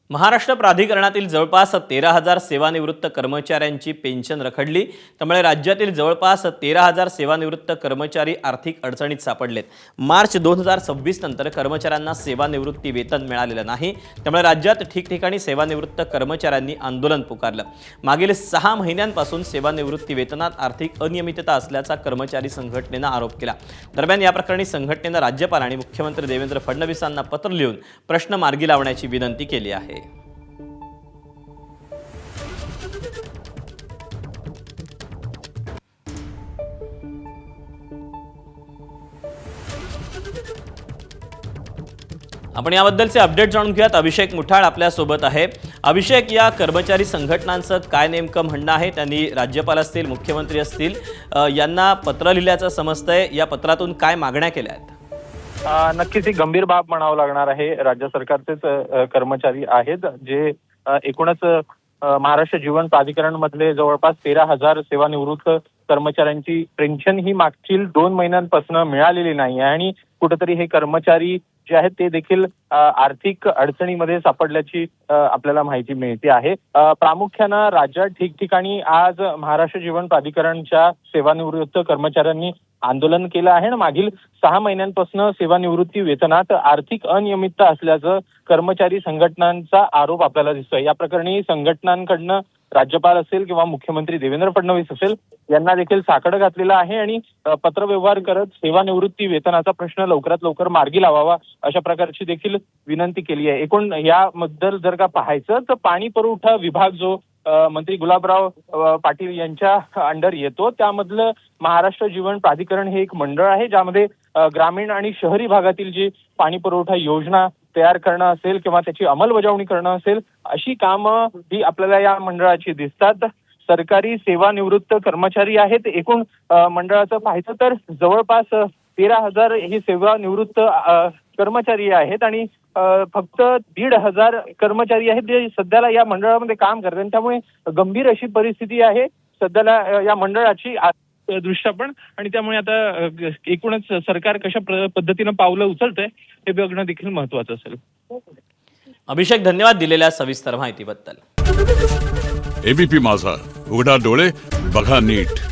महाराष्ट्र प्राधिकरणातील जवळपास 13,000 सेवानिवृत्त कर्मचाऱ्यांची पेन्शन रखडली। त्यामुळे राज्यातील जवळपास 13,000 सेवानिवृत्त कर्मचारी आर्थिक अडचणीत सापडलेत। मार्च 2026 नंतर कर्मचाऱ्यांना सेवानिवृत्ती वेतन मिळालेलं नाही। त्यामुळे राज्यात ठिकठिकाणी सेवानिवृत्त कर्मचाऱ्यांनी आंदोलन पुकारलं। मागील 6 महिन्यांपासून सेवानिवृत्ती वेतनात आर्थिक अनियमितता असल्याचा कर्मचारी संघटनेने आरोप केला। दरम्यान या प्रकरणी संघटनेने राज्यपाल आणि मुख्यमंत्री देवेंद्र फडणवीसांना पत्र लिहून प्रश्न मार्गी लावण्याची विनंती केली आहे। आपण याबद्दलचे अपडेट जाणून घेऊयात। अभिषेक मुठाळ आपल्या सोबत आहे। अभिषेक, या कर्मचारी संघटनांचं काय नेमकं म्हणणं आहे? त्यांनी राज्यपाल असतील, मुख्यमंत्री असतील, यांना पत्र लिहिल्याचं समजतंय। या पत्रातून काय मागण्या केल्या आहेत? नक्कीच ही गंभीर बाब म्हणावं लागणार आहे। राज्य सरकारचेच कर्मचारी आहेत जे एकूणच महाराष्ट्र जीवन प्राधिकरण मधले जवळपास 13,000 सेवानिवृत्त कर्मचाऱ्यांची पेन्शन ही मागील 2 महिन्यांपासून मिळालेली नाही आहे आणि कुठेतरी हे कर्मचारी जे आहेत ते देखील आर्थिक अडचणीमध्ये सापडल्याची आपल्याला माहिती मिळते आहे। प्रामुख्यानं राज्यात ठिकठिकाणी आज महाराष्ट्र जीवन प्राधिकरणच्या सेवानिवृत्त कर्मचाऱ्यांनी आंदोलन केलं आहे आणि मागील 6 महिन्यांपासून सेवानिवृत्ती वेतनात आर्थिक अनियमितता असल्याचं कर्मचारी संघटनांचा आरोप आपल्याला दिसतोय। या प्रकरणी संघटनांकडनं राज्यपाल असेल किंवा मुख्यमंत्री देवेंद्र फडणवीस असेल यांना देखील साकडं घातलेलं आहे आणि पत्रव्यवहार करत सेवानिवृत्ती वेतनाचा प्रश्न लवकरात लवकर मार्गी लावावा अशा प्रकारची देखील विनंती केली आहे। एकूण याबद्दल जर का पाहायचं तर पाणी पुरवठा विभाग जो मंत्री गुलाबराव पाटील यांच्या अंडर येतो त्यामधलं महाराष्ट्र जीवन प्राधिकरण हे एक मंडळ आहे ज्यामध्ये ग्रामीण आणि शहरी भागातील जी पाणी पुरवठा योजना तयार करणं असेल किंवा त्याची अंमलबजावणी करणं असेल अशी कामं ही आपल्याला या मंडळाची दिसतात। सरकारी सेवानिवृत्त कर्मचारी आहेत। एकूण मंडळाचं पाहायचं तर जवळपास 13,000 ही सेवानिवृत्त कर्मचारी आहेत आणि फक्त 1,500 कर्मचारी आहेत जे सध्याला या मंडळामध्ये काम करतात। त्यामुळे गंभीर अशी परिस्थिती आहे सध्याला या मंडळाची दृष्ट्या पण आणि त्यामुळे आता एकूणच सरकार कशा पद्धतीनं पावलं उचलतंय हे बघणं देखील महत्त्वाचं असेल। अभिषेक, धन्यवाद दिलेल्या सविस्तर माहितीबद्दल। एबीपी माझा, उघडा डोळे बघा नीट।